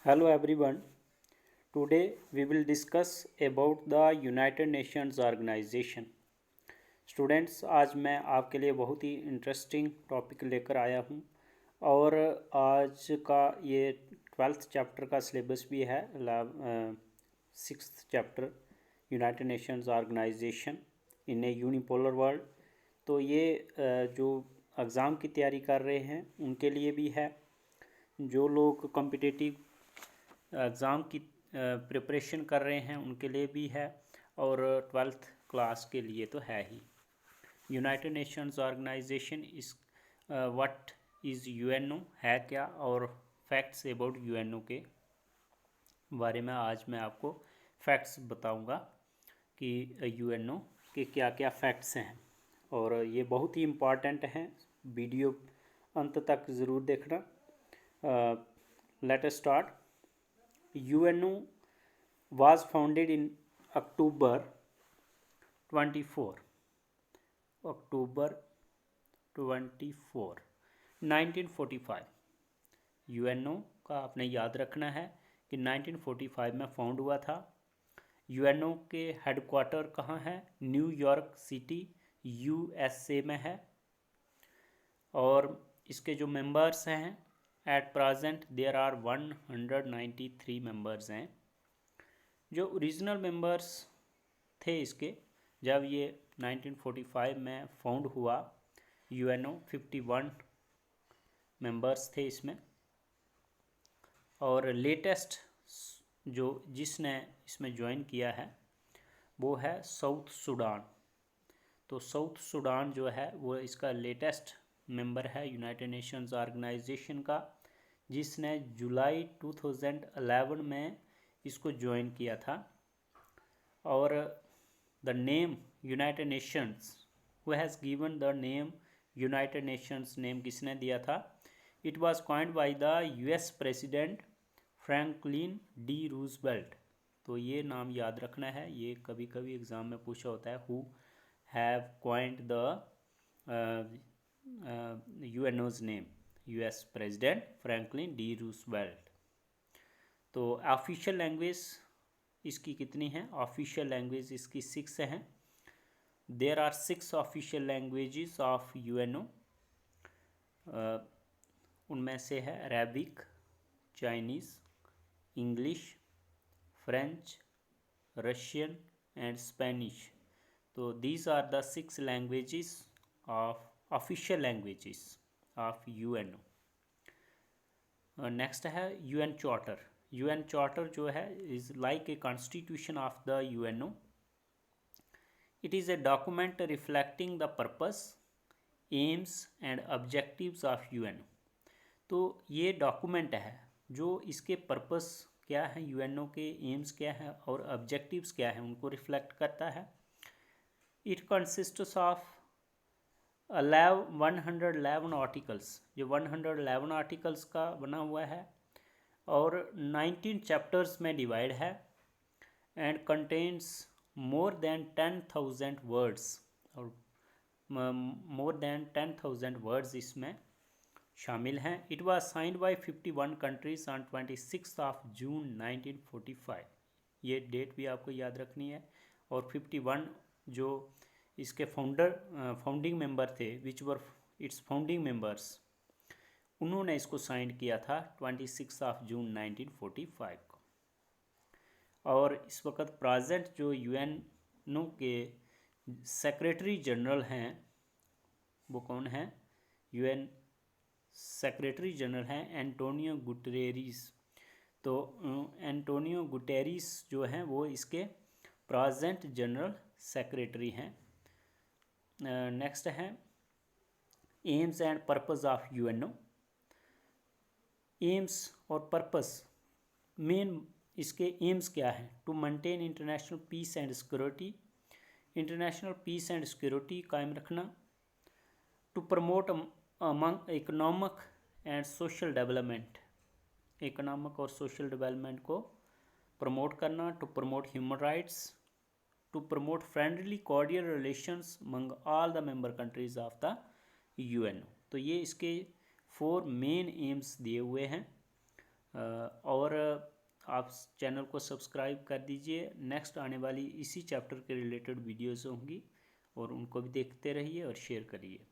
Hello everyone. Today we will discuss about the United Nations Organization. Students, आज मैं आपके लिए बहुत ही इंटरेस्टिंग टॉपिक लेकर आया हूँ और आज का ये 12th चैप्टर का सिलेबस भी है। 6th chapter United Nations organisation in a unipolar world. तो ये जो एग्ज़ाम की तैयारी कर रहे हैं उनके लिए भी है, जो लोग कॉम्पिटिटिव एग्ज़ाम की प्रिपरेशन कर रहे हैं उनके लिए भी है, और 12th क्लास के लिए तो है ही। यूनाइटेड नेशंस ऑर्गेनाइजेशन इस व्हाट इज़ यूएनओ है क्या, और फैक्ट्स अबाउट यूएनओ के बारे में आज मैं आपको फैक्ट्स बताऊंगा कि यूएनओ के क्या क्या फैक्ट्स हैं, और ये बहुत ही इम्पॉर्टेंट हैं। वीडियो अंत तक ज़रूर देखना। Let us start. UNO was founded in October 24 1945। UNO का आपने याद रखना है कि 1945 में फाउंड हुआ था। UNO के हेडक्वार्टर कहाँ है? न्यूयॉर्क सिटी, USA में है। और इसके जो मेंबर्स हैं, at present there are 193 members हैं। जो ओरिजिनल मेंबर्स थे इसके, जब ये 1945 में फाउंड हुआ, UNO 51 मेंबर्स थे इसमें। और लेटेस्ट जो जिसने इसमें ज्वाइन किया है वो है साउथ सूडान। तो साउथ सूडान जो है वो इसका लेटेस्ट मेंबर है यूनाइटेड नेशंस ऑर्गेनाइजेशन का, जिसने जुलाई 2011 में इसको ज्वाइन किया था। और the name United Nations, who has given the name United Nations, name किसने दिया था? It was coined by the US president Franklin D Roosevelt. तो ये नाम याद रखना है, ये कभी कभी एग्ज़ाम में पूछा होता है, who have coined the UNO's name, US president Franklin D Roosevelt. तो ऑफिशियल लैंग्वेज इसकी कितनी है? ऑफिशियल लैंग्वेज इसकी 6 हैं। There are 6 official languages of UNO। उनमें से है Arabic, Chinese, English, French, Russian and Spanish. तो these are the 6 languages of official languages of UNO। Next है UN चार्टर। UN चार्टर जो है is like a constitution of the UNO। It is a document reflecting the purpose, AIIMS and objectives of UNO। तो ये document है जो इसके purpose क्या है, UNO के एम्स क्या है और ऑब्जेक्टिव्स क्या है, उनको रिफ्लेक्ट करता है। इट कंसिस्ट्स ऑफ 111 आर्टिकल्स, जो 111 आर्टिकल्स का बना हुआ है, और 19 चैप्टर्स में डिवाइड है, and contains more than 10,000 words, और मोर देन 10,000 वर्ड्स इसमें शामिल हैं। It was signed by 51 countries on 26 जून 1945। ये डेट भी आपको याद रखनी है। और 51 जो इसके फाउंडिंग मेंबर थे, विच वर इट्स फाउंडिंग मेंबर्स, उन्होंने इसको साइन किया था 26 जून 1945 को। और इस वक्त प्रेजेंट जो UNO के सेक्रेटरी जनरल हैं वो कौन हैं? UN सेक्रेटरी जनरल हैं एंटोनियो गुटेरेस। तो एंटोनियो गुटेरेस जो हैं वो इसके प्रेजेंट जनरल सेक्रेटरी हैं। नेक्स्ट है aims and purpose of UNO। Aims और पर्पस, मेन इसके एम्स क्या है? To maintain international peace and security, international peace and security कायम रखना। To promote among economic and social development, economic और social development को प्रमोट करना। To promote human rights, to promote friendly cordial relations among all the member countries of the UNO। तो ये इसके 4 main aims दिए हुए हैं। और आप चैनल को सब्सक्राइब कर दीजिए। नेक्स्ट आने वाली इसी चैप्टर के रिलेटेड वीडियोज़ होंगी और उनको भी देखते रहिए और शेयर करिए।